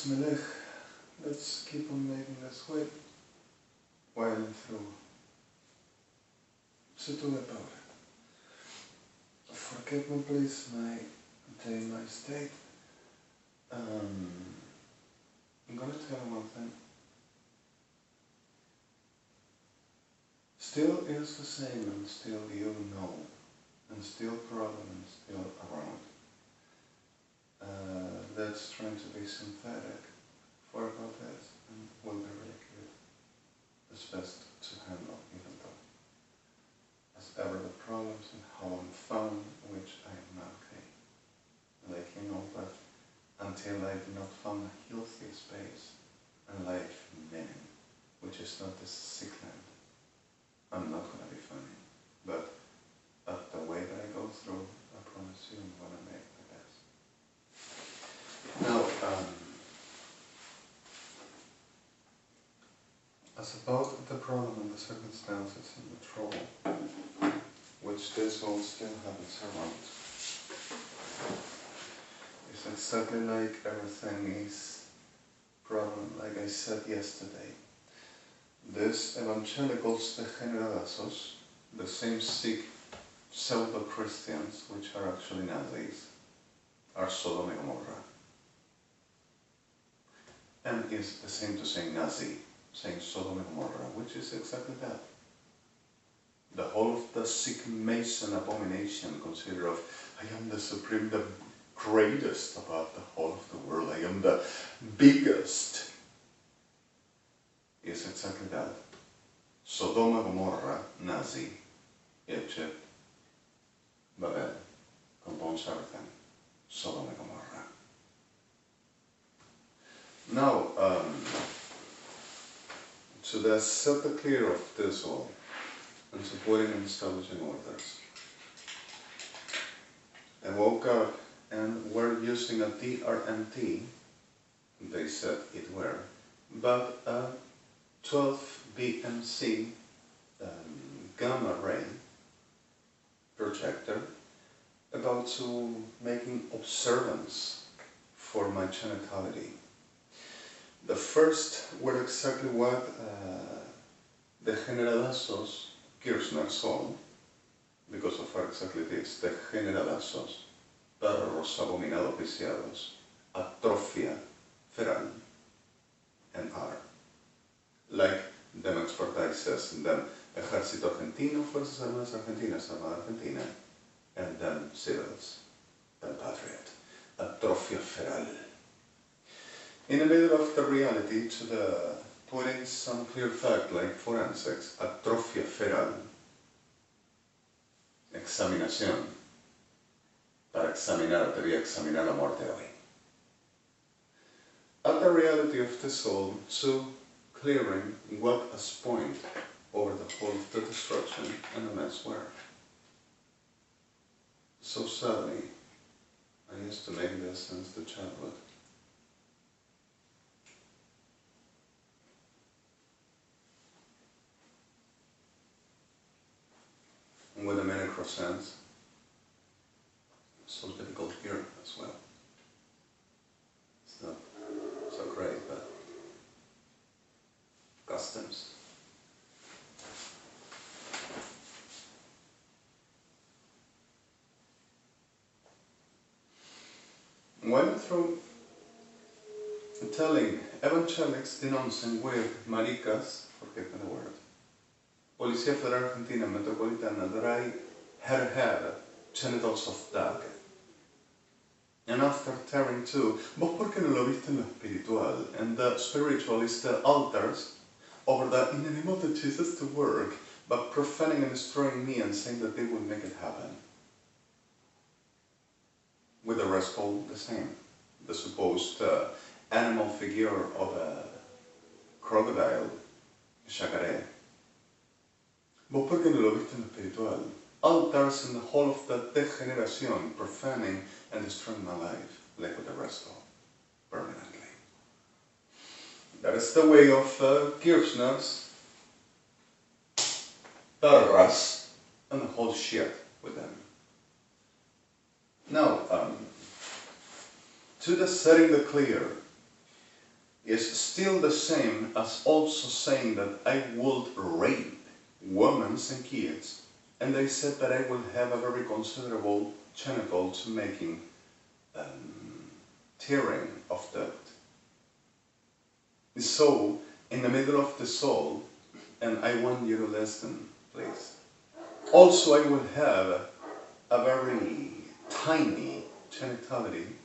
Let's melech. Let's keep on making this way while through. So to the power. Forgive me please my day, my state. I'm gonna tell you one thing. Still is the same and still you know. And still problem and still around. That's trying to be synthetic for about this and will be really good. It's best to handle even though as ever the problems and how I'm found which I am not okay. Like you know, but until I do not find a healthy space and life meaning, which is not this sick land, I'm not gonna be funny. But the way that I go through, I promise you I'm gonna make my best. Now, as about the problem and the circumstances and the trouble, which this all still happens around, it's exactly like everything is problem, like I said yesterday. These evangelicals degenerates, the same sick pseudo-Christians, which are actually Nazis, are Sodoma and Gomorrah. And it's the same to say Nazi, saying Sodom and Gomorrah, which is exactly that. The whole of the sick Mason abomination consider of, I am the supreme, the greatest about the whole of the world, I am the biggest, is exactly that. Sodoma, Gomorrah, Nazi, Egypt, Babel, compounds everything, Sodom and Gomorrah. Now, to set the clear of this all, and supporting and establishing orders. I woke up and we're using a DRNT, they said it were, but a 12 BMC gamma ray projector about to making observance for my genitality. The first were exactly what the degenerates Kirchner saw, because of what exactly this, degenerates, perros abominados viciados, atrofia feral, and R. Like them EXPERTISSES, them Ejército Argentino, Fuerzas Armadas Argentinas, Armada Argentina, and them civils, them patriot, atrofia feral. In the middle of the reality, to the putting some clear fact like forensics, atrofia feral, examinación, para examinar, debía examinar la muerte hoy. At the reality of the soul, to clearing what as point over the whole of the destruction and the mess were. So sadly, I used to make this since the childhood. With the many croissants, so difficult here as well. It's not so great, but customs. Went through telling evangelics denouncing with maricas, forget the word, Policía Federal Argentina Metropolitana dry her genitals of dog. And after tearing to, vos por qué no lo viste en lo espiritual? And the spiritual is the altars over the in the name of the Jesus to work, but profaning and destroying me and saying that they will make it happen. With the rest all the same. The supposed animal figure of a crocodile, chacaré. Vos por qué no lo viste en lo espiritual? Altars in the whole of the degeneración, profaning and destroying my life, like with the rest all, permanently. That is the way of Kirchner's, Perras, and the whole shit with them. Now, to the setting the clear, is still the same as also saying that I would rape women and kids, and they said that I will have a very considerable genital to making tearing of that. So, in the middle of the soul, and I want you to listen, please. Also, I will have a very tiny genitality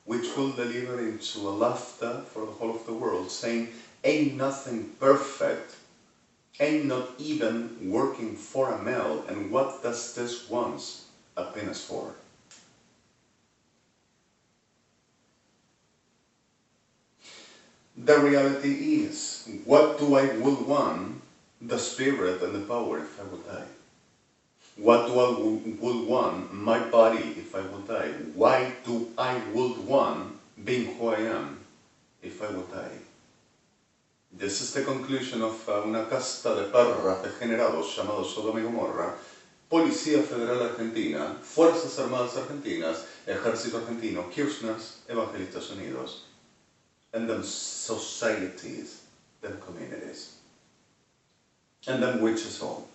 which will deliver into a laughter for the whole of the world, saying, ain't nothing perfect, ain't not even working for a male, and what does this want a penis for? The reality is, what do I will want? The spirit and the power if I will die. What do I will want? My body if I will die. Why do I would want being who I am if I will die? This is the conclusion of una casta de perras degenerados llamados Sodoma y Gomorra, Policía Federal Argentina, Fuerzas Armadas Argentinas, Ejército Argentino, Kirchners, Evangelistas Unidos, and then societies, then communities, and then witches all.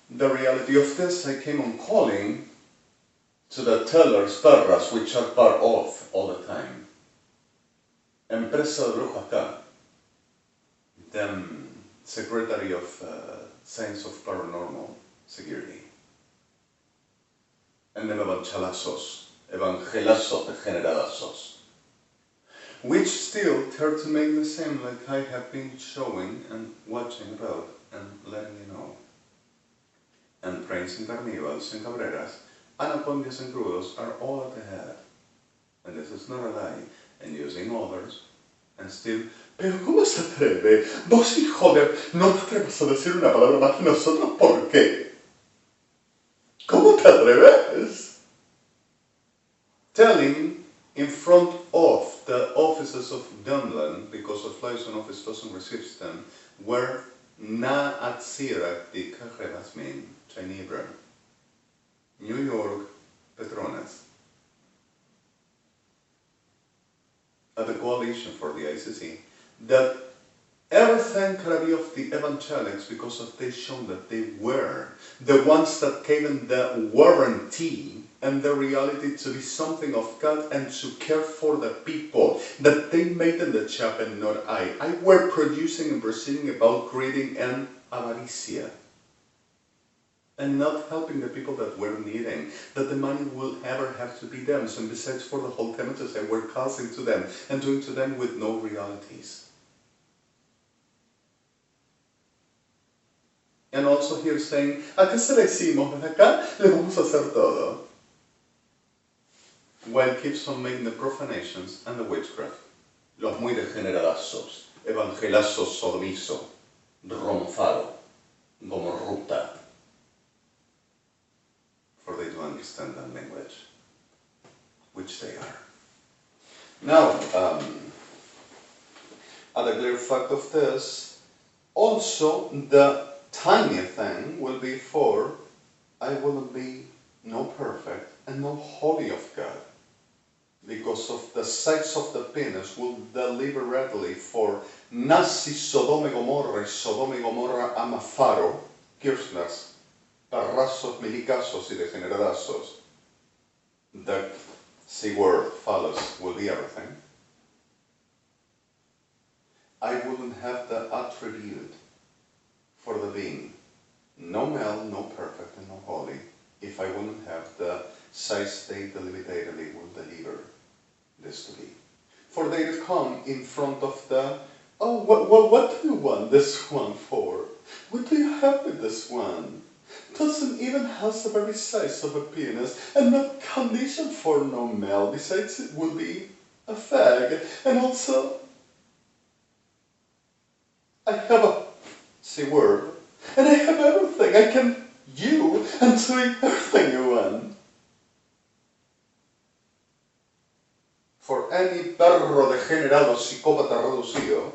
The reality of this, I came on calling to the tellers, perras, which are part of all the time. Empresa de brujas acá, then Secretary of Science of Paranormal Security. And then evangelazos degeneradazos, which still try to make the same like I have been showing and watching about and letting you know. And prints and carnivals and cabreras, anacondas and crudos are all at the head. And this is not a lie, and using others, and still, pero ¿cómo se atreve? Vos, hijo de, no te atreves a decir una palabra más que nosotros, ¿por qué? ¿Cómo te atreves? Telling in front of the offices of Dunland, because the liaison office doesn't receive them, where NAHI'HD'A Geneva, New York, Petronas, at the Coalition for the ICC, that everything could be of the evangelics because of they shown that they were the ones that gave them the warranty and the reality to be something of God and to care for the people, that they made them the job and not I. I were producing and proceeding about greed and avaricia, and not helping the people that were needing, that the money will ever have to be them. So besides for the whole tenants, and we're causing to them and doing to them with no realities. And also here saying, acá se le hicimos, desde acá le vamos a hacer todo. While keeps on making the profanations and the witchcraft. Los muy degeneradazos, evangelazos sodomizo, ronfado, gomorruta. For they do understand that language, which they are. Now, at a clear fact of this, also the tiny thing will be for, I will be no perfect and no holy of God, because of the size of the penis will deliberately for Nazi Sodoma y Gomorra amafaro, Kirchners, parrazos, milicazos y degeneradazos. The C word, phallus, will be everything. I wouldn't have the attribute for the being, no male, no perfect, and no holy, if I wouldn't have the size they deliberately will deliver this to be. For they come in front of the, oh, what do you want this one for? What do you have with this one? Doesn't even have the very size of a penis and not conditioned for no male. Besides, it will be a fag. And also, I have a C word, and I have everything. I can you and do everything you want. For any perro degenerado, psicópata reducido,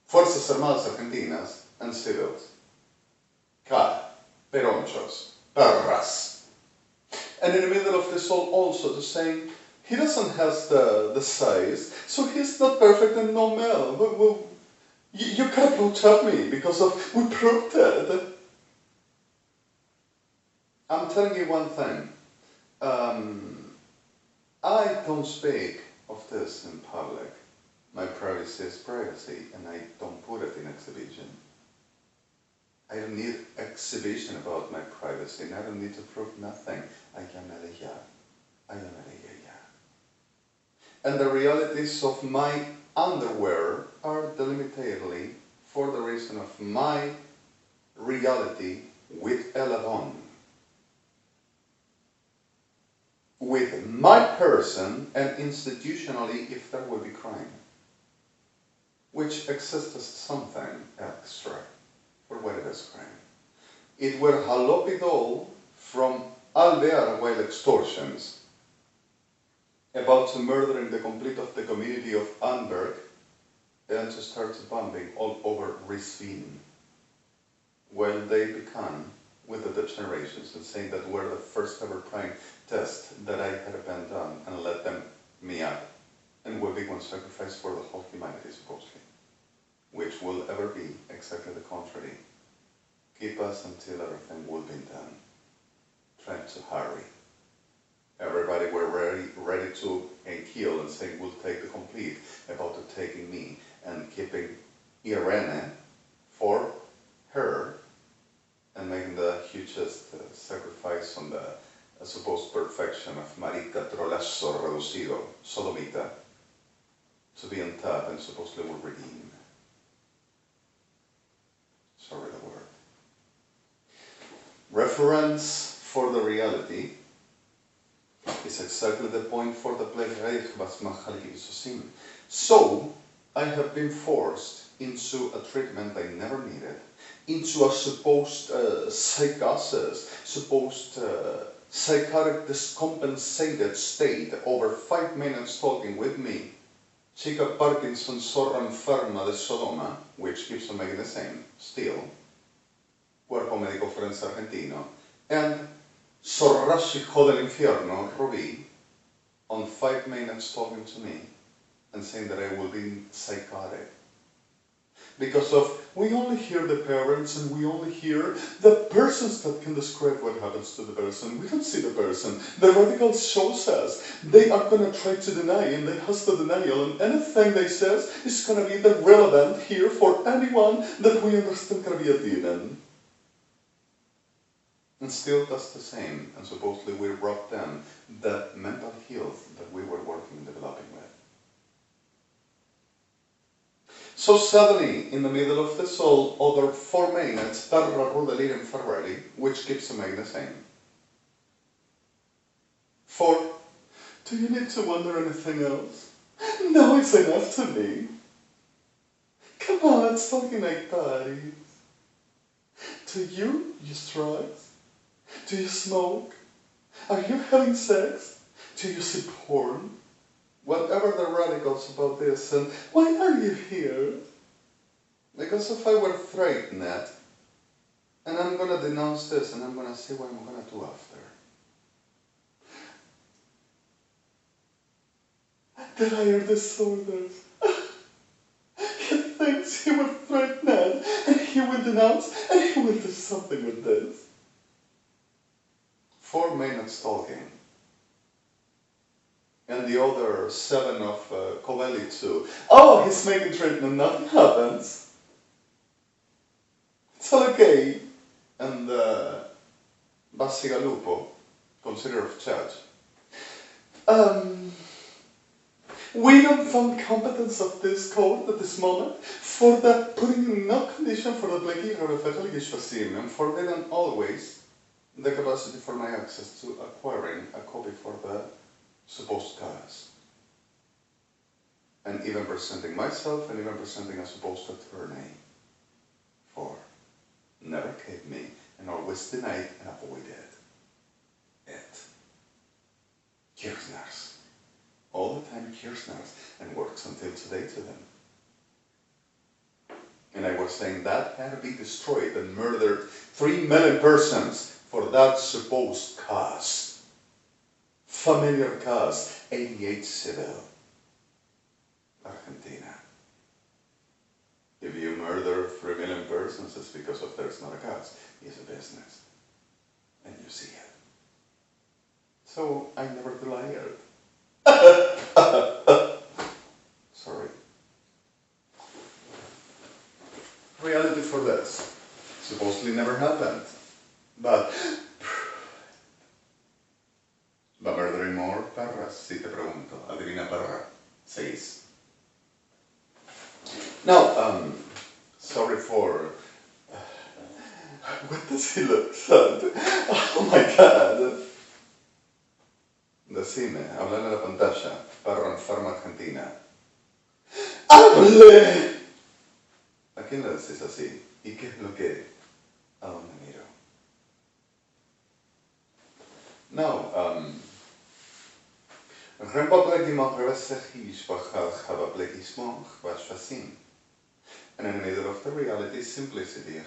Fuerzas Armadas Argentinas and civils, CANA, peronchos, perras. And in the middle of this all also the saying, He doesn't have the size, so he's not perfect and normal. Well, you can't approach at me because of we proved it. I'm telling you one thing. I don't speak of this in public. My privacy is privacy, and I don't put it in exhibition. I don't need exhibition about my privacy, and I don't need to prove nothing. I am ella. I am ella. And the realities of my underwear are delimitedly for the reason of my reality with Elavon. With my person and institutionally if there will be crime, which exists as something extra for what it is crime. It were halopidol from alvear while extortions about to murdering the complete of the community of Anberg and to start bombing all over Risvin while they began with the degenerations and saying that were the first ever prime test that I had been done and let them me up and will be one sacrifice for the whole humanity supposedly, which will ever be exactly the contrary. Keep us until everything will be done. Trying to hurry. Everybody were ready to kill and saying we'll take the complete about the taking me and keeping Irene for her and making the hugest sacrifice on the supposed perfection of marica trolazo reducido, sodomita, to be on top and supposedly will redeem. Sorry the word. Reference for the reality is exactly the point for the plague. So, I have been forced into a treatment I never needed, into a supposed psychosis, supposed psychotic discompensated state over 5 minutes talking with me, chica Parkinson zorra enferma de Sodoma, which keeps on making the same, still, cuerpo médico forense argentino, and zorrazo hijo del infierno, Ruby, on 5 minutes talking to me and saying that I will be psychotic. Because we only hear the parents and we only hear the persons that can describe what happens to the person. We don't see the person. The radicals shows us. They are going to try to deny and they has the denial and anything they says is going to be the relevant here for anyone that we understand can be a demon. And still that's the same, and supposedly we robbed them the mental health that we were working and developing with. So suddenly, in the middle of this all, other 4 minutes, Tarra Delirium Ferrari, which keeps on making the same. 4. Do you need to wonder anything else? No, it's enough to me. Come on, it's talking like parties. Do you use drugs? Do you smoke? Are you having sex? Do you see porn? Whatever the radicals about this, and why are you here? Because if I were threatened, and I'm going to denounce this, and I'm going to see what I'm going to do after. Delire disorders. He thinks he will threaten, and he will denounce, and he will do something with this. 4 minutes talking. And the other 7 of Covelli too. Oh, he's making treatment, nothing happens. It's all okay. And Basigalupo, consider of judge. We don't find competence of this code at this moment for the putting in no condition for the plague or the and forbidden always the capacity for my access to acquiring a copy for the supposed cause. And even presenting myself and even presenting a supposed attorney for never gave me and always denied and avoided it. Kirchners. All the time Kirchners and works until today to them. And I was saying that had to be destroyed and murdered 3 million persons for that supposed cause. familiar cause, 88 civil, Argentina. If you murder 3 million persons, it's because of there's not a cause, it's a business. And you see it. So I never delired. Sorry. Reality for this. Supposedly never happened. But ¿va a murdering more perras? Si te pregunto. Adivina perra. 6. Now, sorry for... What does he look like? Oh my God. Decime, háblale a la pantalla. Perra enferma Argentina. ¡Hable! ¿A quién le decís así? ¿Y qué es lo que... ¿A dónde miro? Now, Rembablegimach revesechish vachabablegismach vashvasim. And in the middle of the reality, simplicity,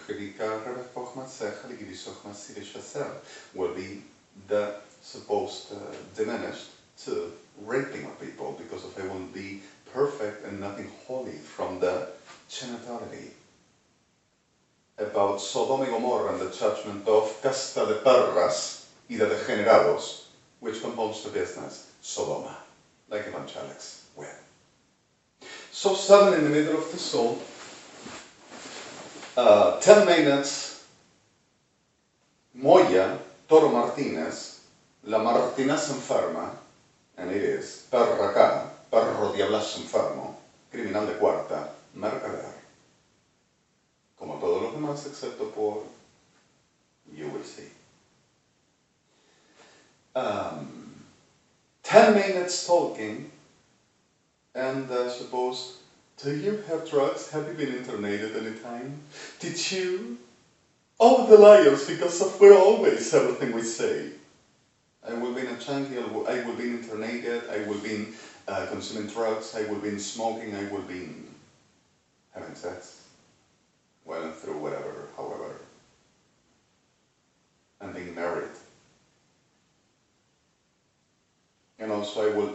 will be the supposed diminished to raping of people, because of they will be perfect and nothing holy from the genitality. About Sodoma y Gomorrah and the judgment of casta de perras y de degenerados, which compounds the business, Sodoma, like evangelics will. So 7 in the middle of the soul, 10 minutes, Moya, Toro Martínez, la Martínez enferma, and it is, perra acá, perro diablazo enfermo, criminal de cuarta, mercader. Como todos los demás, excepto por, you will see. 10 minutes talking, and suppose, do you have drugs? Have you been internated any time? Did you? Oh, the liars, because of we're always everything we say. I will be in a junkie, I will be internated, I will be consuming drugs, I will be smoking, I will be having sex, well and through whatever, however, and being married. And also I will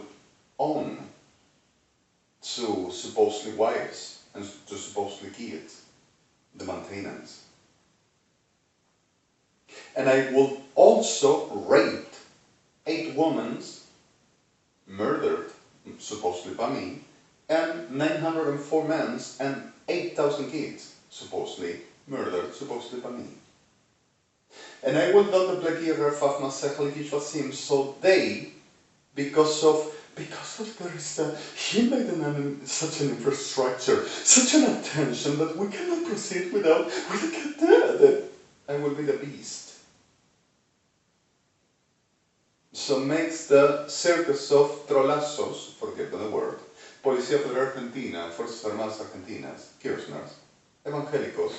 own to supposedly wives and to supposedly kids, the maintenance. And I will also rape 8 women murdered, supposedly by me, and 904 men and 8,000 kids, supposedly murdered, supposedly by me. And I will not the blagier of Masechel, so they, because of there is he made such an infrastructure, such an attention that we cannot proceed without we get dead. I will be the beast. So makes the circus of trolazos, forget the word, Policía Federal Argentina, Fuerzas Armadas Argentinas, Kirchners, Evangelicals,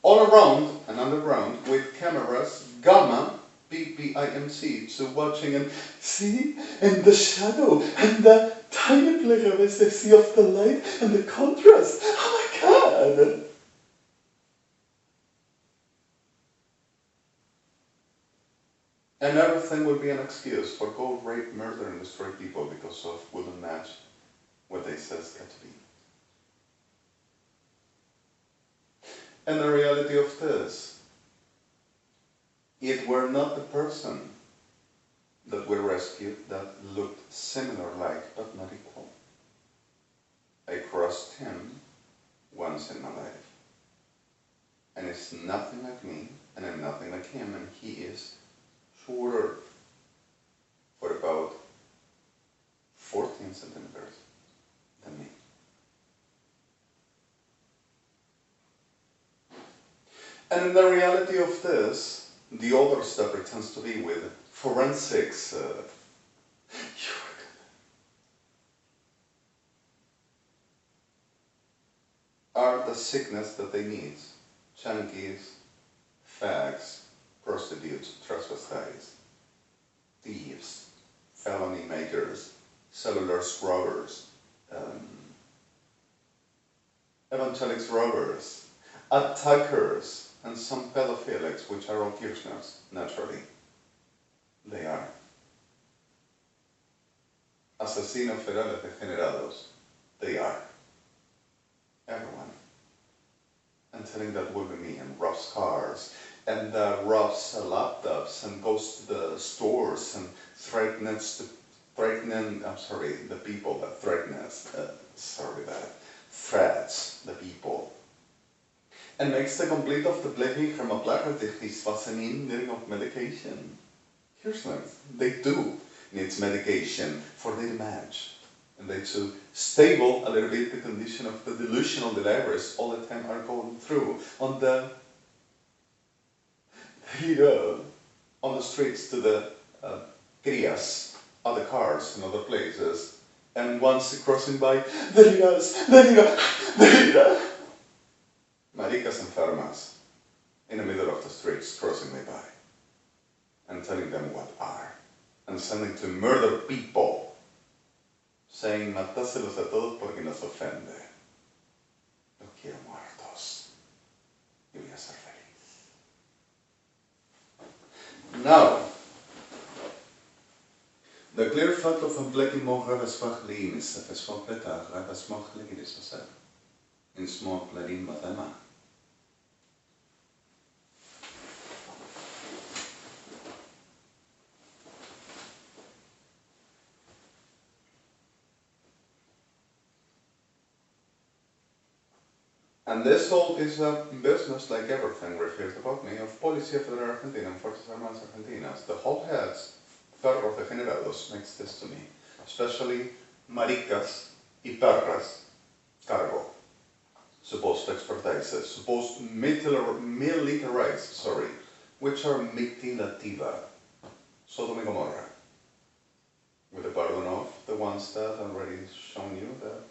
all around and underground with cameras, gamma, PPIMC, so watching and see, and the shadow, and the tiny plurality of the light, and the contrast. Oh my God! And everything will be an excuse for go rape, murder, and destroy people because of wouldn't match what they says got to be. And the reality of this, it were not the person that we rescued that looked similar like, but not equal. I crossed him once in my life. And it's nothing like me, and I'm nothing like him, and he is shorter for about 14 centimeters than me. And in the reality of this, the other stuff pretends to be with forensics. Are the sickness that they need. Junkies, fags, prostitutes, transvestites, thieves, felony makers, cellular robbers, evangelics robbers, attackers, and some pedophilics, which are all Kirchners, naturally. They are. asesinos ferales degenerados. They are. Everyone. And telling that will be me, and robs cars, and robs laptops, and goes to the stores and threatens the people that threats the people. And makes the complete of the blaming from a placard if he's fastening needing of medication. Here's one. They do need medication for their match. And they too stable a little bit the condition of the delusional delivers all the time are going through on the on the streets to the crias, other cars and other places, and once crossing by, delira, maricas enfermas in the middle of the streets crossing me by, and telling them what are, and sending to murder people. Saying, matáselos a todos porque nos ofende. Los quiero muertos. Y voy a ser feliz. Now, the clear fact of blicking mogen besvagleen is dat is van prettig, dat is mogelijk is dat ze in small plarin matema. And this whole is a business, like everything referred about me, of Policía Federal Argentina and Fuerzas Armadas Argentinas. The whole heads, perros degenerados, makes this to me. Especially maricas y perras, cargo. Supposed expertises, supposed militarized, which are mitilativa, Sodoma and Gomorrah. With the pardon of the ones that I've already shown you that.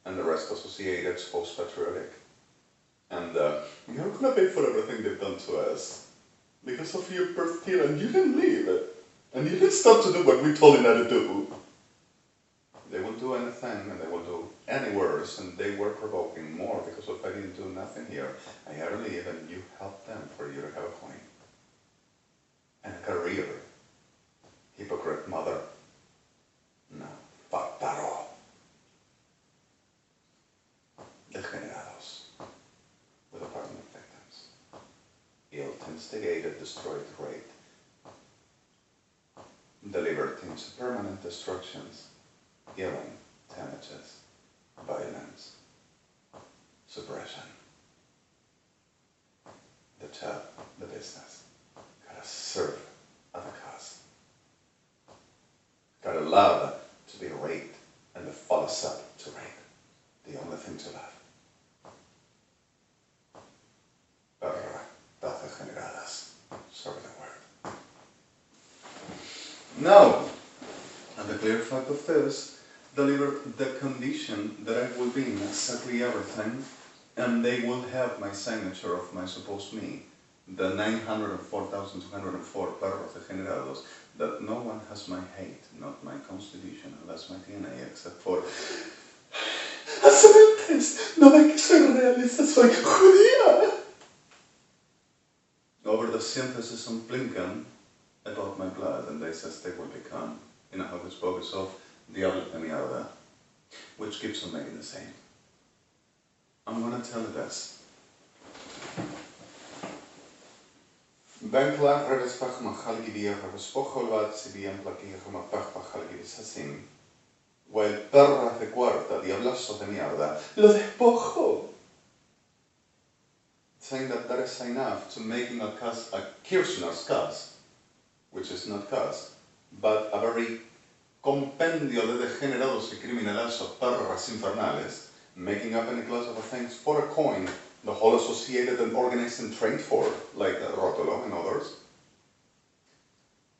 And the rest associated, post-patriotic. And you're gonna pay for everything they've done to us. Because of your birth here, and you didn't leave. And you didn't stop to do what we told you not to do. They will do anything, and they will do any worse, and they were provoking more because if I didn't do nothing here, I had to leave, and you helped them for you to have a coin. And a career. Hypocrite mother. No, fuck that all. Degenerados, with a pardon of victims. Guilt instigated, destroyed, raped. Delivered into permanent destructions, healing, damages, violence, suppression. The job, the business, gotta serve at a cost. Gotta love to be raped and to follow up to rape. The only thing to love. Perritas degeneradas. Sorry the word. Now, and the clear fact of this, delivered the condition that I will be in exactly everything, and they will have my signature of my supposed me, the 904,204 perros degenerados, that no one has my hate, not my constitution, unless my DNA, except for no ve que soy realista, soy judía. Over the synthesis on Blinken about my blood, and they says they will become, in a hocus pocus of Diablo de Mierda, which keeps on making the same. I'm gonna tell you this. Benkla redespach machalgidia respojolvat si bien plaquilla como pachpach halgidisasim. While perras de cuarta, diablazos de mierda, lo despojo. Saying that that is enough to making a Kirchner's cast, which is not cast, but a very compendio de degenerados y criminalazos perras infernales, making up any class of things for a coin, the whole associated and organized and trained for, like Rotolo and others.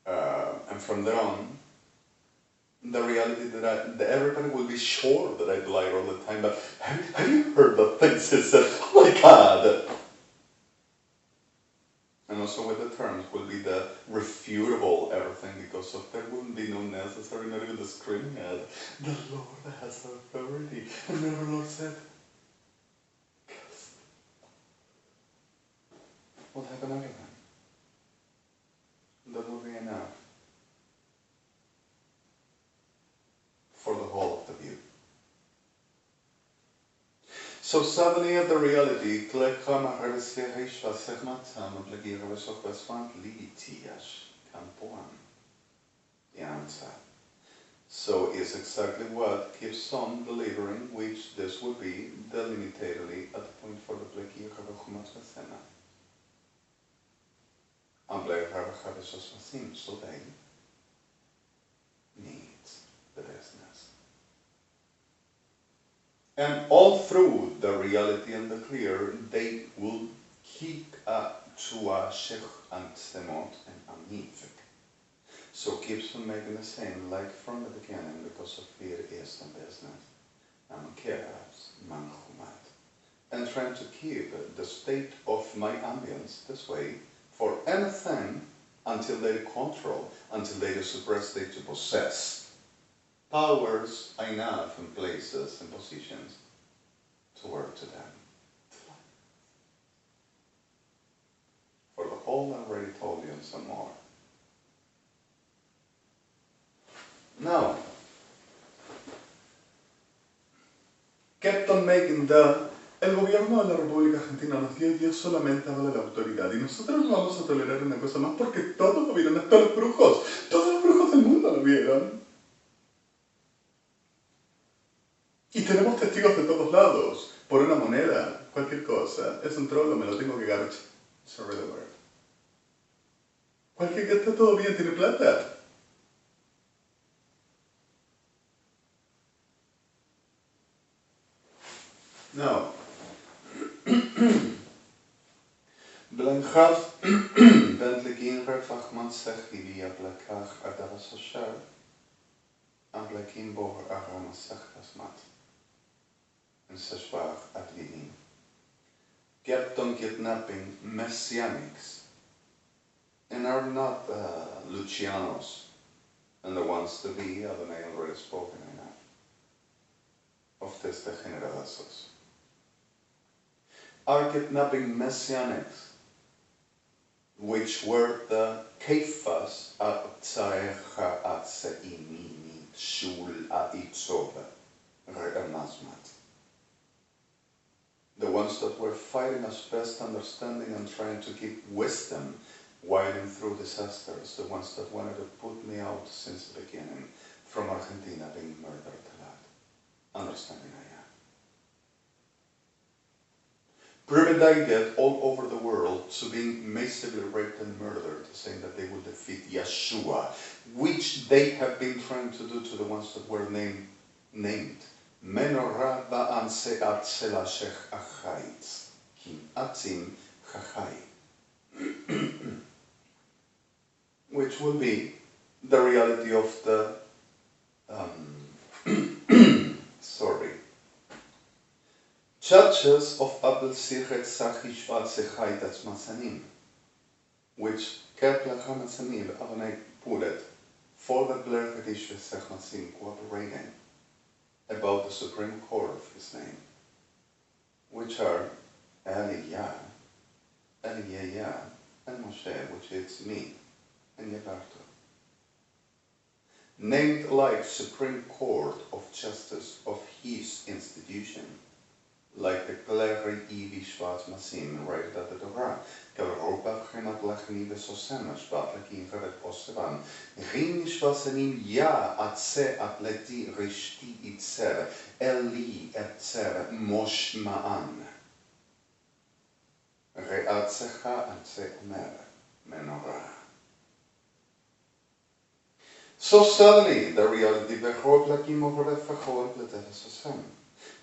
And from there on, the reality that everybody will be sure that I lie all the time, but have you heard the things he said? Oh my God! And also with the terms will be the refutable everything, because of there wouldn't be no necessary, not even the screaming at the Lord has authority. And then the Lord said, what happened after that? That will be enough. So suddenly the reality, so is exactly what keeps on delivering, which this will be delimitatedly at the point for the pleki Rabachmatzvasena. And so they need the business. And all through the reality and the clear, they will keep to a shech and semot and amiv. So keeps on making the same, like from the beginning, because of fear is the business. And cares, manchumat. And trying to keep the state of my ambience this way for anything until they control, until they suppress, they to possess powers enough in places and positions to work to them. For the whole, I already told you and some more. Now, kept on making el gobierno de la República Argentina nos dio Dios solamente habla de la autoridad y nosotros no vamos a tolerar una cosa más porque todos lo vieron, hasta los brujos del mundo lo vieron. Y tenemos testigos de todos lados, por una moneda, cualquier cosa, es un trolo, me lo tengo que garchar. Sorry the word. Cualquier que está todo bien, tiene plata. No. Blanchaf Bentlegin Refachman Sechilia Blakach Adavasashar and Blakin Bor Aramasach Asmat and Sashbach Adlinim. Kept on kidnapping messianics and are not Lucianos and the ones to be, Adonai already spoken enough of this degenerates. Are kidnapping messianics, which were the keifas atzarecha atzeimini shul aitzova re'ernazmat. The ones that were fighting us best understanding and trying to keep wisdom winding through disasters, the ones that wanted to put me out since the beginning from Argentina being murdered a lot. Understanding I am. Premeditated all over the world to being massively raped and murdered, saying that they will defeat Yeshua, which they have been trying to do to the ones that were named. Menorah ba'an se'at selashech achayitz, kim atzim chachai. Which will be the reality of the churches of Abel Sichet Sachishvat Sechait Masanim, which Kepler Hamasanim Adonai put it for the Blerkadish Sechmasim cooperating about the Supreme Court of his name, which are Eliyah, and Moshe, which is me, and Yebarto. Named like Supreme Court of Justice of his institution, like the Kleri Ivi Shvat Masim, right at the Torah, Kalroba Chemat Lachni Vesosema, Shvat Lakin Vevet Osevan, Rin Shvasanim Ya Atse Atleti Rishti Itzer, Eli Etzer Mosh Ma'an. Re'atsecha Atse Omer, Menorah. So suddenly, the reality Bechor Lakim over the Fachor Letevesosem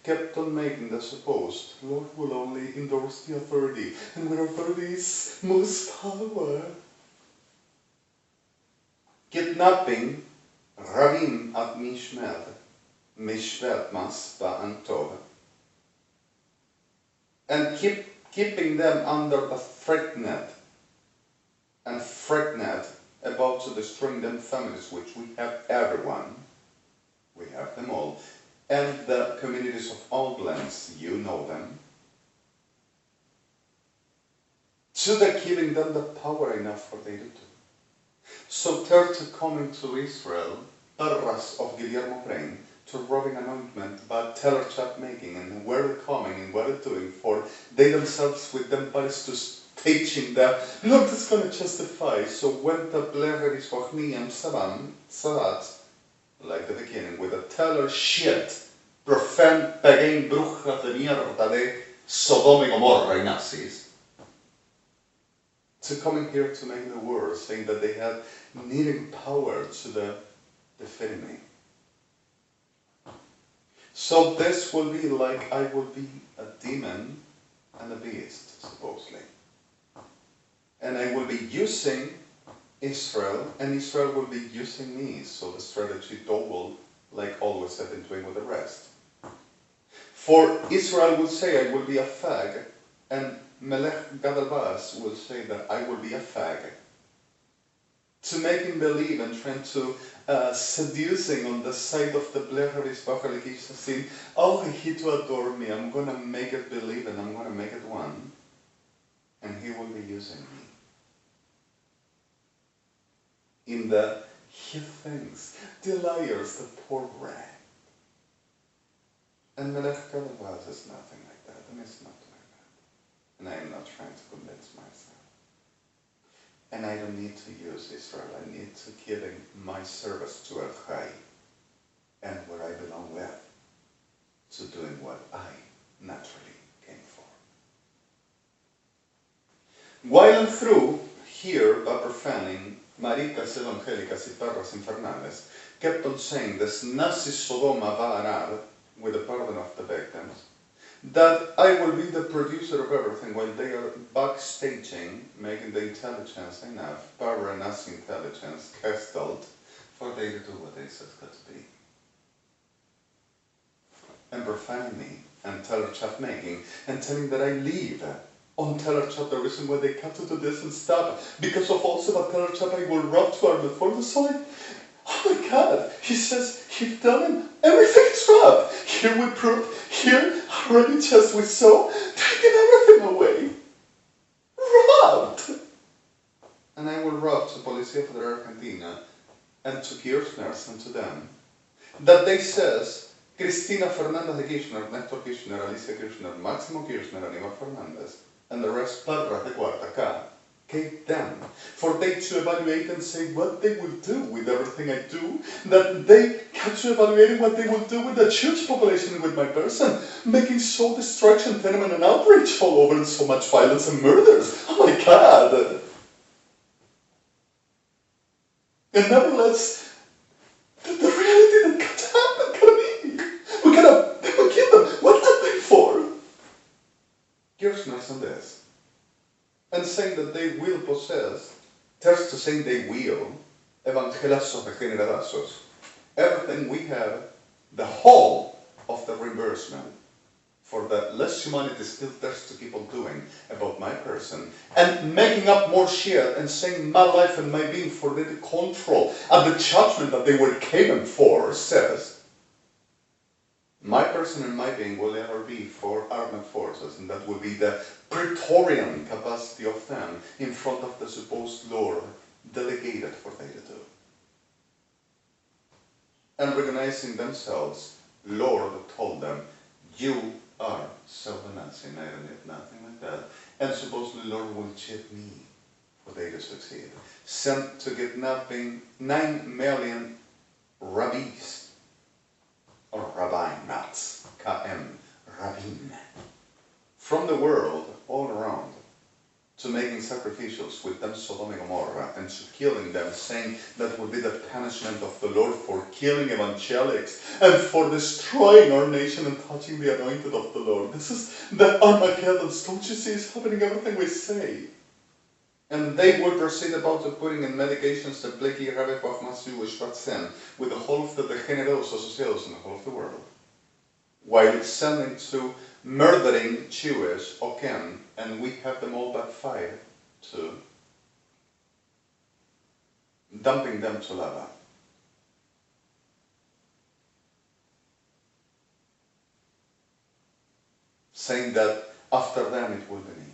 kept on making the supposed Lord will only endorse the authority, and where authority is most power. Kidnapping Ravim at Mishvet Mas Ba'an Tov, and keeping them under the threat net about to destroying them families, which we have everyone, we have them all, and the communities of all lands, you know them, to the giving them the power enough for they to do. So third to coming to Israel, Perras of Guillermo Brain, to rubbing anointment, but teller chat making, and where they're coming and what they're doing, for they themselves with them bodies to staging that Lord is going to justify. So when the bleheris hochniam sabat, like the beginning, with a teller shit, profane pagan bruja de mierda de Sodoma y Gomorra Nazis, to coming here to make the word, saying that they had needing power to the enemy. So this will be like I will be a demon and a beast, supposedly. And I will be using Israel, and Israel will be using me. So the strategy double, like always I've been doing with the rest. For Israel will say, I will be a fag, and Melech Gadalbas will say that I will be a fag. To make him believe and trying to seducing on the side of the Blecheris Bachalikish saying, oh, he to adore me, I'm going to make it believe and I'm going to make it one. And he will be using me. In the, he thinks, the liars, the poor rat. And Melech Gadalbas is nothing like that, and it's not like that. And I am not trying to convince myself. And I don't need to use Israel. I need to give my service to El Chai and where I belong with, to doing what I naturally came for. While and through here, by profaning maricas evangelicas y perras infernales, kept on saying this Nazi Sodoma va arar, with the pardon of the victims, that I will be the producer of everything while they are backstaging, making the intelligence enough, power and us intelligence, gestalt, for they to do what they said got to be. And profaning me, and teller chat making, and telling that I leave on teller chat the reason why they cut to do this and stuff, because of also that teller chat I will rub to our for the side. Oh my God, he says, you've done him, everything is rubbed. Here we prove, here already just we saw, taking everything away. Robbed! And I will rub to Policía Federal Argentina and to Kirchner's and to them that they says Cristina Fernández de Kirchner, Néstor Kirchner, Alicia Kirchner, Máximo Kirchner, Aníbal Fernández, and the rest Parras de Cuarta acá, gave them for they to evaluate and say what they will do with everything I do, that they have to evaluate what they will do with the Jewish population and with my person, making so destruction, tenement, and outrage all over and so much violence and murders. Oh my God! And nevertheless, the reality that gotta happen, gotta be. We gotta give them. What are they for? Kirchner's on this. And saying that they will possess, there's to saying they will, evangelazos degeneradazos. Everything we have, the whole of the reimbursement for the less humanity still there's to keep on doing about my person, and making up more shit and saying my life and my being for the control and the judgment that they were given for, says, my person and my being will ever be for armed forces, and that will be the Praetorian capacity of them in front of the supposed Lord delegated for they to do. And recognizing themselves, Lord told them, you are self-denouncing, I don't need nothing like that. And supposedly Lord will chip me for they to succeed. Sent to kidnapping 9 million rabbis, or rabbin, nuts, KM, rabbin, from the world all around, to making sacrificials with them Sodom and Gomorrah, and to killing them, saying that would be the punishment of the Lord for killing evangelics and for destroying our nation and touching the anointed of the Lord. This is the Armageddon. Don't you see it's happening everything we say? And they will proceed about to putting in medications the plague Rabbi BRAZEN with the whole of the degenerates associados in the whole of the world, while sending to murdering Jewish Oken, and we have them all backfired to dumping them to lava. Saying that after them it will be me.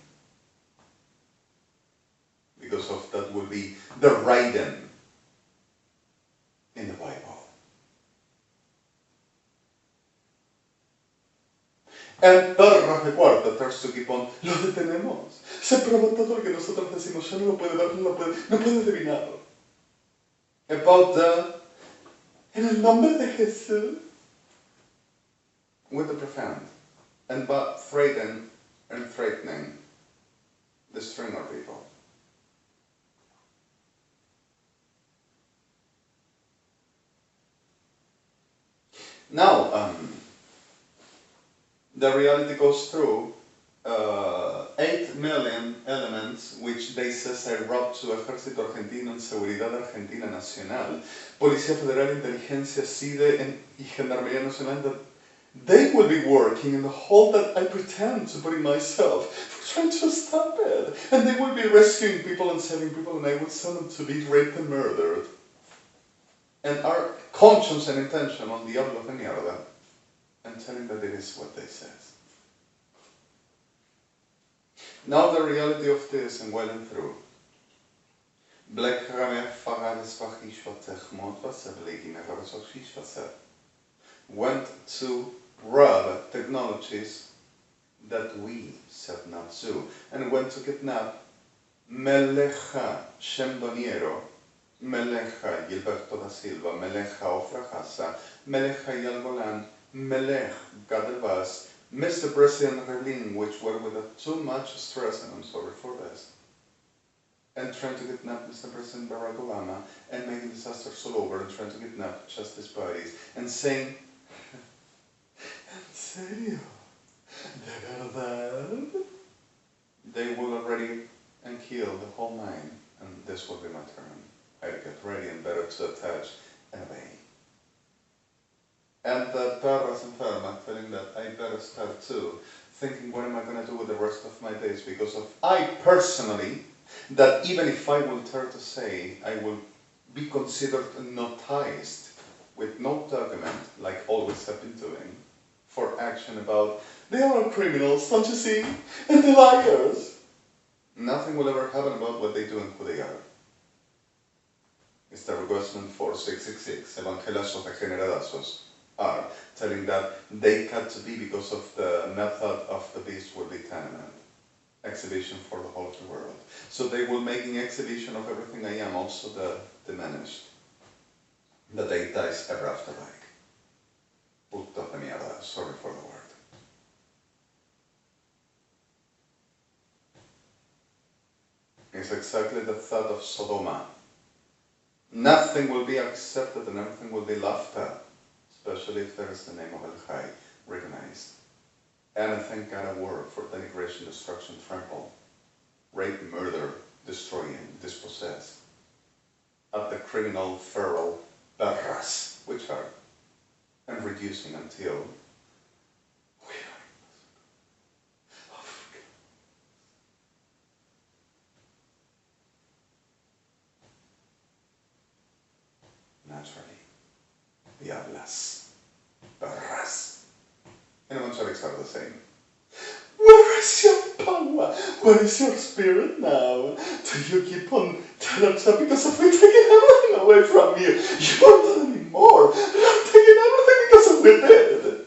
Because of that will be the writing in the Bible. And perros de cuarta starts to keep on, lo detenemos. Se prueba todo lo que nosotros decimos, ya no lo puede ver, no puede adivinarlo. About en el nombre de Jesús, with the profound, and but threatening, the stringer people. Now, the reality goes through 8 million elements which they say are brought to Ejército Argentino, Seguridad Argentina Nacional, Policía Federal, Inteligencia, CIDE, y Gendarmería Nacional, that they will be working in the hole that I pretend to put in myself, for trying to stop it. And they will be rescuing people and saving people, and I will send them to be raped and murdered. And our conscience and intention on Diablo de Mierda, and telling that it is what they say. Now the reality of this and well and through. Went to rob technologies that we said not to, and went to kidnap Meleja Shemdoniero, Meleja Gilberto da Silva, Meleja Ofrajasa, Meleja Yalgolan, Melech Gadelbas, Mr. President Relin, which were with too much stress, and I'm sorry for this, and trying to kidnap Mr. President Barack Obama, and making disasters all over, and trying to kidnap justice bodies, and saying, ¿en serio? ¿De verdad? They will already and kill the whole nine, and this will be my turn. I get ready and better to attach and obey. And the perras enferma telling that I better start too, thinking what am I going to do with the rest of my days, because of I personally, that even if I will dare to say I will be considered notarized with no document, like always have been doing, for action about they are criminals, don't you see, and they're liars. Nothing will ever happen about what they do and who they are. It's the requestment 4666, Evangelicals degenerates are telling that they had to be because of the method of the beast will be tenement. Exhibition for the whole of the world. So they will making exhibition of everything I am, also the diminished. The data is ever after like. Puta de mierda, sorry for the word. It's exactly the thought of Sodoma. Nothing will be accepted and everything will be laughed at, especially if there is the name of El Chai recognized. Anything gotta work for denigration, destruction, trample, rape, murder, destroying, dispossess. At the criminal, feral perras, which are, and reducing until we are Africa. Naturally, diablas, perras. And evangelics are the same. Where is your power? Where is your spirit now? Do you keep on telling us because of we taking everything away from you? You are not anymore. We are taking everything because of we did.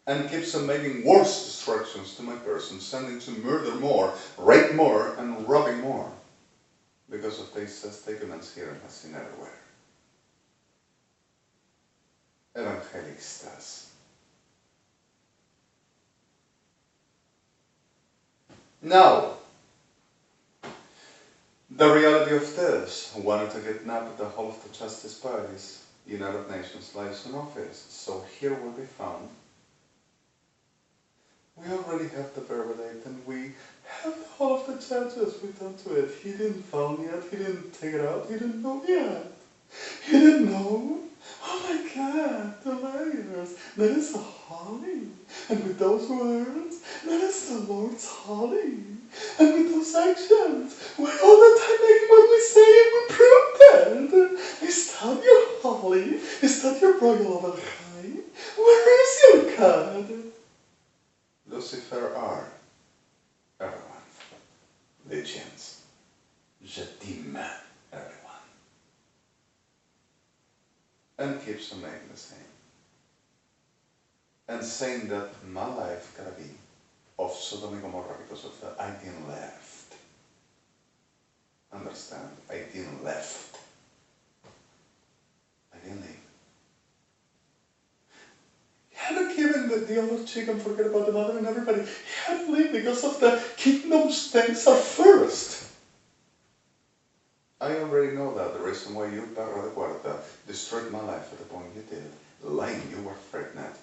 And keeps on making worse destructions to my person, sending to murder more, rape more, and robbing more. Because of these statements here and has seen everywhere. Evangelistas. Now, the reality of this, wanted to kidnap the whole of the justice bodies, United Nations lies in office. So here will be found. We already have the verdict and we have the whole of the judges. We done to it. He didn't found yet. He didn't take it out. He didn't know yet. He didn't know. Oh my God, the liars. That is the holly. And with those words, that is the Lord's holly. And with those actions, we're all the time making what we say and we prove it. Is that your holly? Is that your royal over high? Where is your God? Lucifer are everyone. Legions. Je t'aime, everyone. And keeps on making the same. and saying that my life gotta be of Sodom and Gomorrah because of I didn't left. Understand? I didn't left. I didn't leave. He hadn't given the other chicken, forget about the mother and everybody. He had to leave because of the kingdom's things are first. I already know that the reason why you, Perra de Cuarta, destroyed my life at the point you did, lying, you were pregnant,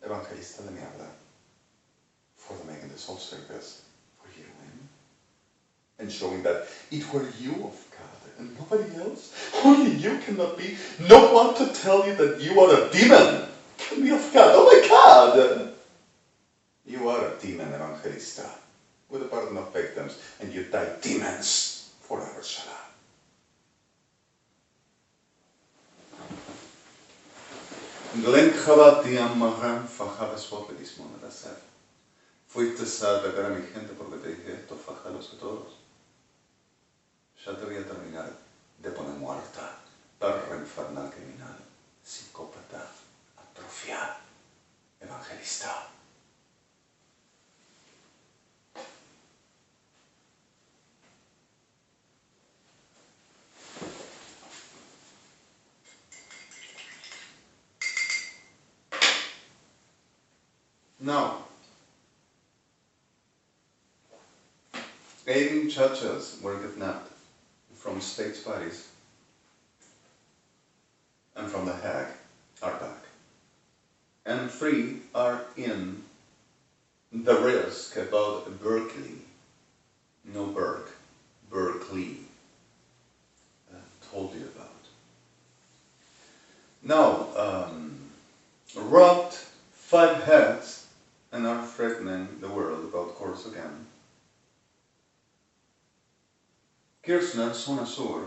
evangelista de mierda, for making this whole service for you and showing that it were you of God and nobody else. Only you cannot be. No one to tell you that you are a demon can be of God. Oh my God! You are a demon, evangelista, with a pardon of victims, and you die demons forever, Shala. Glenn Jabati Amaran Fajadas Populismo, fuiste a atacar a mi gente porque te dije esto, fajalos a todos. Ya te voy a terminar de poner muerta, perra infernal criminal, psicópata, atrofiada, evangelista. Now, 18 churches were kidnapped from States Paris and from The Hague are back. And 3 are in the risk about Berkeley. No Berk, Berkeley. I told you about. Now, robbed 5 heads and are threatening the world about course again. Kirchner, Zona Sur,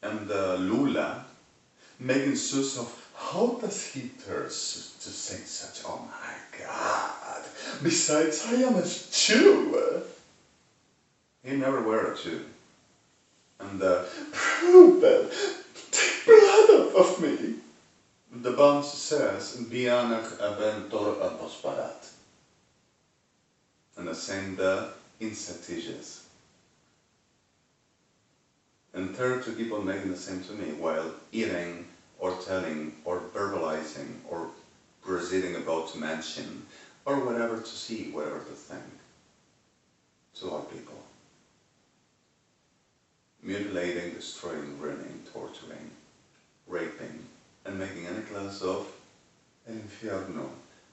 and Lula making use of how does he dare to say such, oh my God, besides I am a Jew. He never were a Jew. And prove it, take blood off of me. The bond says, Bianach aventor aposparat. And the same the insectitious. And third, to keep on making the same to me while eating or telling or verbalizing or proceeding about to mention or whatever to see, whatever to think to our people. Mutilating, destroying, ruining, torturing, raping, and making any class of el infierno,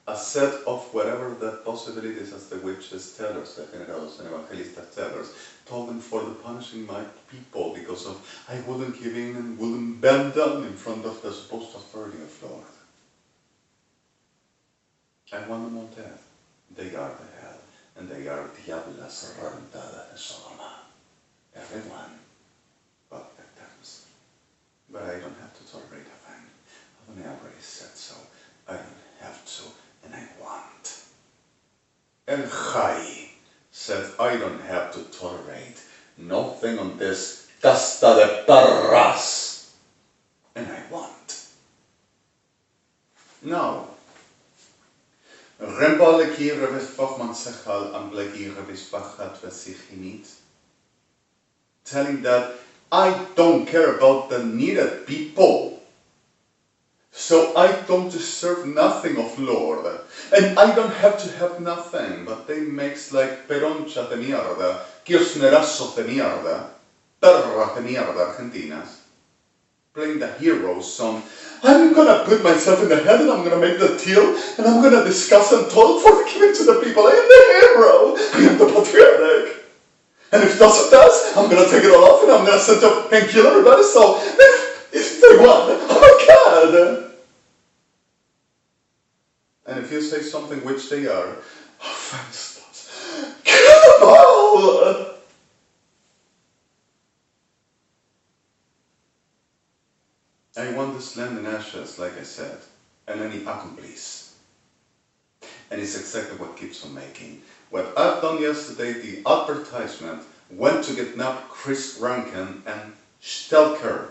a set of whatever the possibilities as the witches tell us, the degenerates and evangelistas tell us, told them for the punishing my people because of I wouldn't give in and wouldn't bend down in front of the supposed authority of Lord. I want them all dead. They are the hell, and they are diablas reventada de Sodoma. Everyone but victims. But I don't have to tolerate a thing. I already said so. I don't have to, and I want. El Chai said, I don't have to tolerate nothing on this casta de perras, and I want. Now, Rembaleki revis Fachman Sechal Ambleki revis Fachat Vesichimit, telling that I don't care about the needed people. So I don't deserve nothing of Lord, and I don't have to have nothing, but they makes like peronchas de mierda, kirchnerazos de mierda, perras de mierda argentinas, playing the hero song. I'm gonna put myself in the head and I'm gonna make the deal and I'm gonna discuss and talk for giving to the people. I am the hero, I am the patriotic. And if that's does, I'm gonna take it all off and I'm gonna set up and kill everybody. So if they won, oh my God. And if you say something which they are, offense does. Kill them all! I want this land in ashes, like I said, and any accomplice. And it's exactly what keeps on making. What I've done yesterday, the advertisement went to kidnap Chris Rankin and Stelker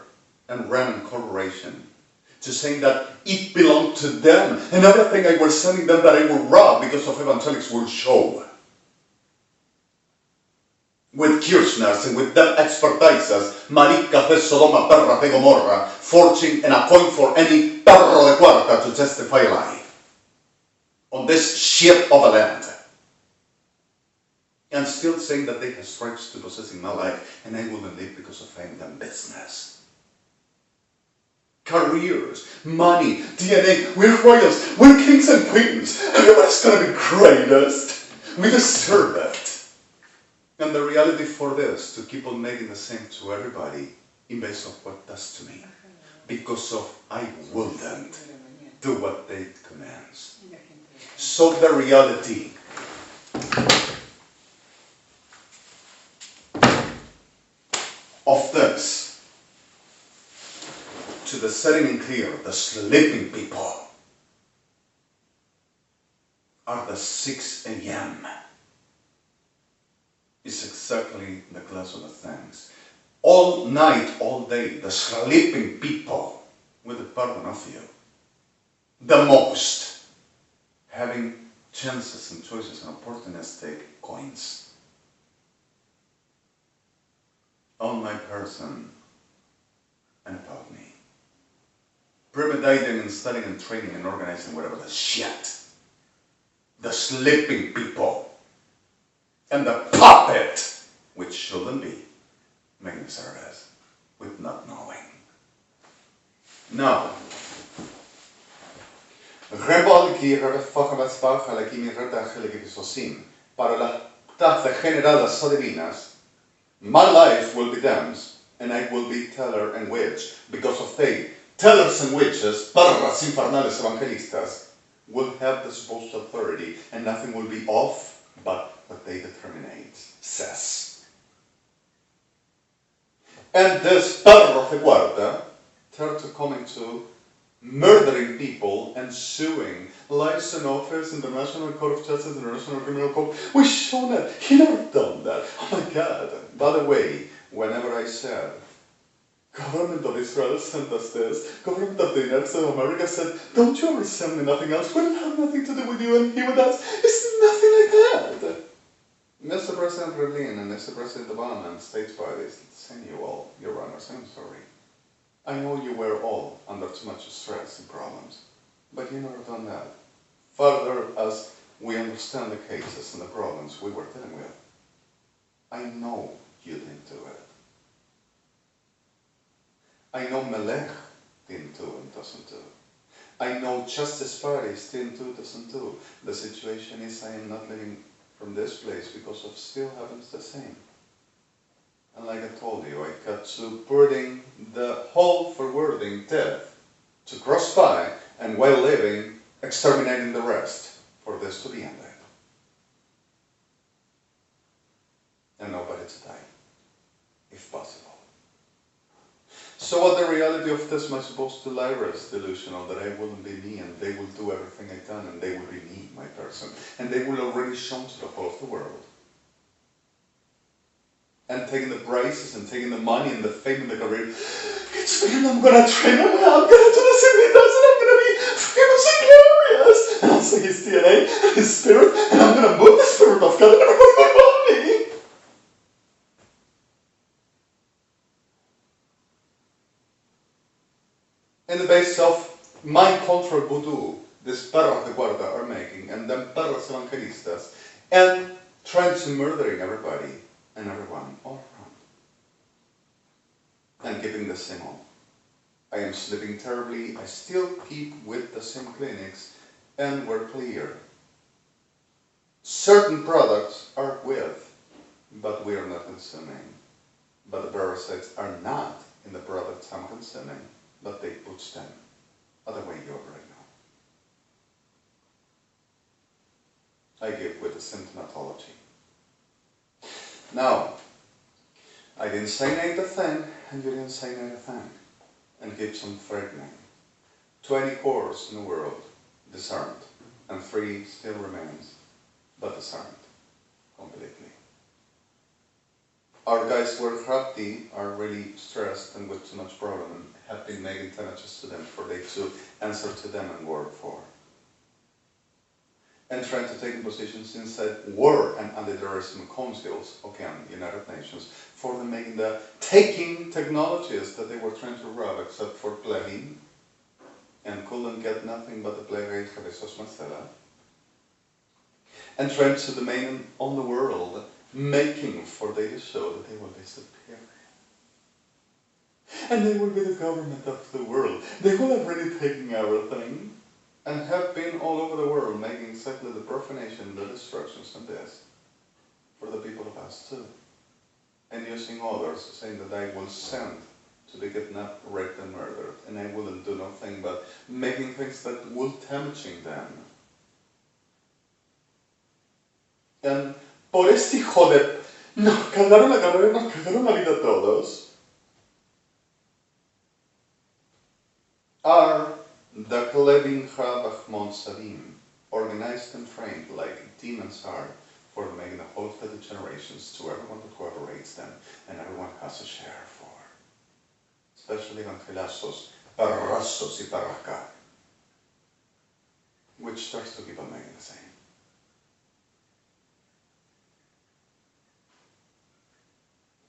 and Rannon Corporation to saying that it belonged to them, and everything I was telling them that I would rob because of evangelics will show. With Kirchners and with them expertises, maricas de Sodoma, perras de Gomorra, forging and a coin for any perro de cuarta to testify a lie on this shit of a land. And still saying that they have strikes to possessing my life, and I wouldn't live because of fame and business. Careers, money, DNA, we're royals, we're kings and queens, everybody's gonna be greatest. We deserve it. And the reality for this, to keep on making the same to everybody in base of what does to me. Because of I wouldn't do what they commands. So the reality of this, to the setting in clear, the sleeping people are the 6 a.m. is exactly the class of the things. All night, all day, the sleeping people, with the pardon of you, the most, having chances and choices and opportunistic coins on my person and about me. Premeditating and studying and training and organizing whatever the shit. The sleeping people. And the puppet, which shouldn't be, making service with not knowing. Now, para las tasas degeneradas o divinas, my life will be them's, and I will be teller and witch, because of they, tellers and witches, perras infernales evangelistas, will have the supposed authority, and nothing will be off but what they determinate, says. And this perro de cuarta turned to coming to murdering people and suing lives and office, International Court of Justice, International Criminal Court. We shown that. He never done that. Oh my God. By the way, whenever I said, government of Israel sent us this, government of the United States of America said, don't you ever send me nothing else? We don't have nothing to do with you, and he with us. It's nothing like that. Mr. President Rivlin and Mr. President Obama and state parties, send you all, Your Honors, I'm sorry. I know you were all under too much stress and problems, but you never done that. Further, as we understand the cases and the problems we were dealing with, I know you didn't do it. I know Melech didn't do and doesn't do. I know Justice Parties didn't do, doesn't do. The situation is I am not living from this place because of still happens the same. And like I told you, I got to putting the whole forwarding death to cross by, and while living, exterminating the rest for this to be ended. And nobody to die, if possible. So what the reality of this am I supposed to lie is delusional, that I wouldn't be me and they will do everything I done and they will be me, my person. And they will already shown to the whole of the world. And taking the prices and taking the money and the fame and the career. It's me, and I'm gonna train him, and I'm gonna do the Simitas, and I'm gonna be famous and glorious. And also his DNA and his spirit, and I'm gonna move the spirit of God and everybody will love me. In the base of mind control voodoo, this perros de guarda are making, and then perros evangelistas, and trying to murdering everybody and everyone all around. And giving the same on. I am sleeping terribly, I still keep with the same clinics, and we're clear. Certain products are with, but we are not consuming. But the parasites are not in the products I'm consuming, but they put them. Other way you already know. I give with the symptomatology. Now, I didn't say a thing, and you didn't say a thing, and give some threatening. 20 cores in the world disarmed, and 3 still remains, but disarmed completely. Our guys were happy, are really stressed and with too much problem, and have been making damages to them for they to answer to them and work for. And trying to take positions inside war and anti-terrorism councils, okay, and United Nations, for them making the taking technologies that they were trying to rob except for plaguing, and couldn't get nothing but the plague of esos Marcela. And trying to domain on the world, making for they to show that they will disappear. And they will be the government of the world. They will have already taken everything and have been all over the world making exactly the profanation, the destructions and this for the people of us too. And using others, saying that I will send to be kidnapped, raped and murdered, and I wouldn't do nothing but making things that will damaging them. And por este hijo de... Nos cagaron la carrera, nos cagaron la vida a todos. Are the CLASE de organized and trained like demons are for making the whole of the generations to everyone that cooperates them and everyone has a share for. Especially evangelazos, perrazos y perracá, which starts to keep on making the same.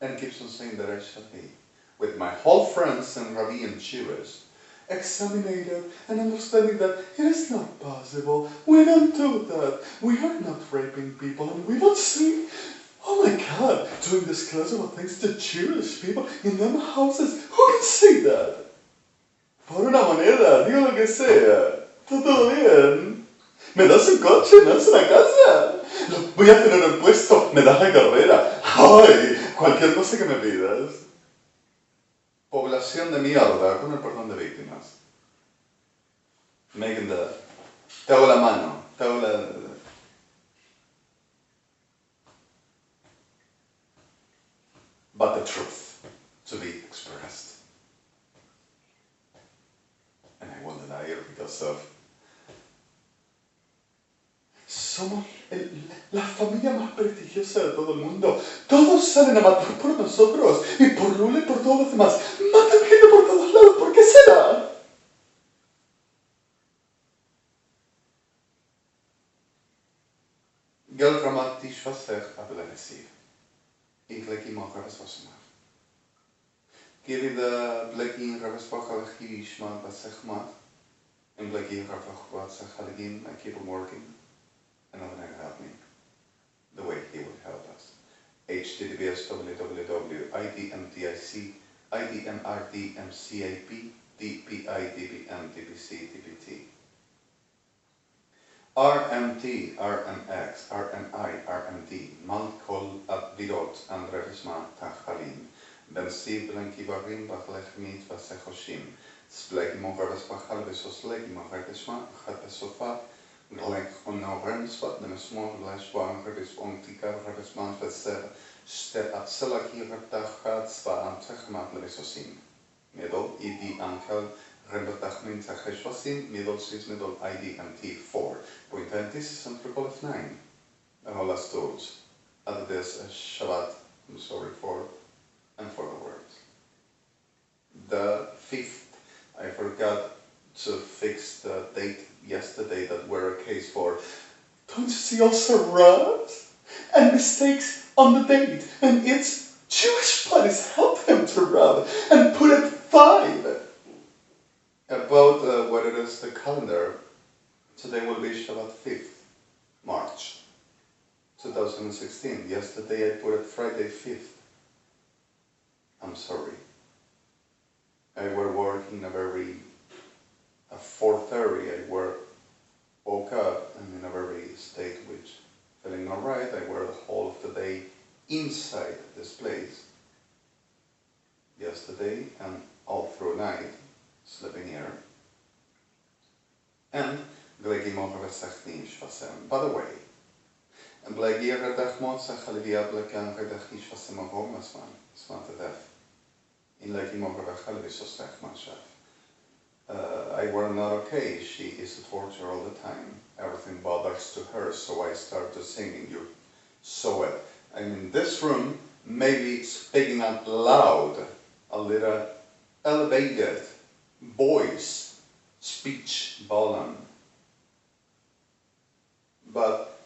And keeps on saying that I shall be, with my whole friends and Rabbi and Jews, examinated and understanding that it is not possible. We don't do that. We are not raping people and we don't say, oh my God, doing this class of things to Jewish people in them houses. Who can say that? Por una moneda, digo lo que sea. Está todo bien. ¿Me das un coche? ¿Me das una casa? Voy a tener el puesto. ¿Me das la carrera? ¡Ay! Cualquier cosa que me pidas. Población de mierda, con el perdón de víctimas. Making the... Te hago la mano. Te hago la... But the truth to be expressed. And I won't deny it because of... Somos la familia más prestigiosa de todo el mundo. Todos salen a matar por nosotros y por Lula y por todos los demás. Matan gente por todos lados. ¿Por qué será? Gel grammatisch vasech abelesiv. Igleki mocharas vasma. Giri de bleki ravespach alechishma vasechmat. En bleki ravach vasech alegin. I keep on working. And nothing can help me the way he would help us. https www.idmdic idmrdmcap dpidbmdbc rmt rmx rmi rmd malkol abdirot andrevisma tachalin bensi blankivarim bachlechmit vasechoshim splegi mocharas bachal vesoslegi mocharesma chatesofat Gelijk onnoverensvat de mesmor leisbaan rebis ontika rebisman vetser ster atselaki reptachat sva antechmat levisosim. Middle id ankel rebetachmin tacheshvasim middle sis middle id mt 4. Pointentis and triple F9. And all last tools. Add this Shabbat, I'm sorry for, and for the words. The 5th, I forgot to fix the date yesterday that were a case for. Don't you see also rubs and mistakes on the date? And it's Jewish buddies help them to rub and put it 5. About what it is, the calendar. Today will be Shabbat 5th, March 2016. Yesterday I put it Friday 5th. I'm sorry. I were working a very... At 4:30 I woke up and in a very state which feeling alright. I were the whole of the day inside this place yesterday and all through night sleeping here. And glegi mogen sachtin shvasem. By the way, and blegi redach motzach halivia blekan redach shvasem avom asman tedef. In legi mogen halivisostech mashaf. I were not okay. She is a torture all the time. Everything bothers to her, so I started singing. You saw it. I'm in this room, maybe speaking out loud, a little elevated voice, speech volume. But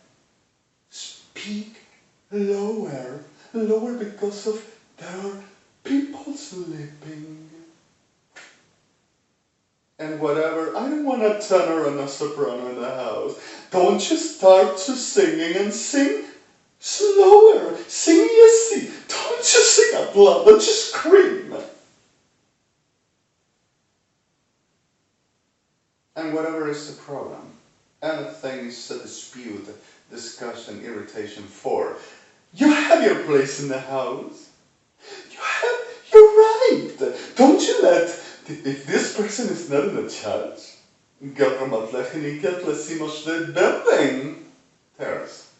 speak lower, lower because of there are people sleeping. And whatever, I don't want a tenor and a soprano in the house. Don't you start to singing and sing slower, sing easy. Don't you sing out loud, don't you scream. And whatever is the problem, anything is a dispute, discussion, irritation for. You have your place in the house. You're right. Don't you let, if this person is not in the church, building terrace.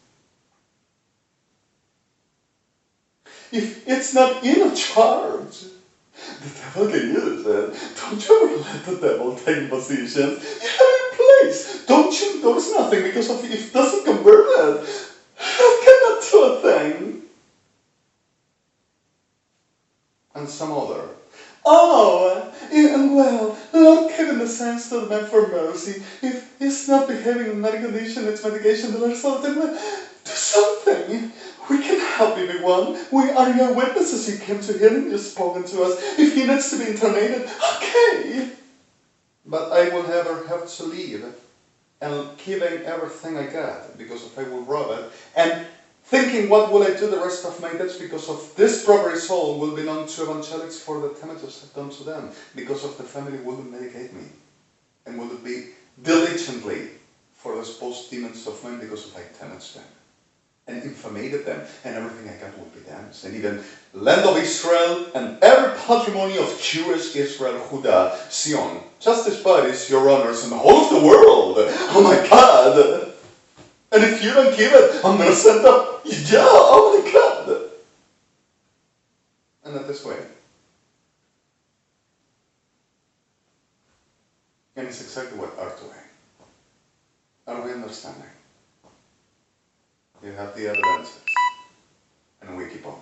If it's not in a charge, the devil can use it. Don't you ever let the devil take positions. You have your place. Don't you notice nothing because of if it doesn't convert it. How cannot do a thing? And some other. Oh, well, Lord give in the sense to the man for mercy. If he's not behaving in medical condition, it's medication, the Lord told him, do something. We can help everyone. We are your witnesses. You came to hear him, you've spoken to us. If he needs to be internated, okay. But I will never have to leave and giving everything I got because if I will rob it and thinking what will I do the rest of my days because of this property soul will belong to evangelics for the damages I've done to them because of the family wouldn't medicate me and would be diligently for the supposed demons of men because of I damaged them and infamated them and everything I got would be damaged and even land of Israel and every patrimony of Jewish Israel, Huda, Sion, justice bodies, your honors and the whole of the world. Oh my God! And if you don't give it, I'm going to send up, yeah, oh my God. And not this way. And it's exactly what are doing. Are we understanding? You have the evidences. And we keep on.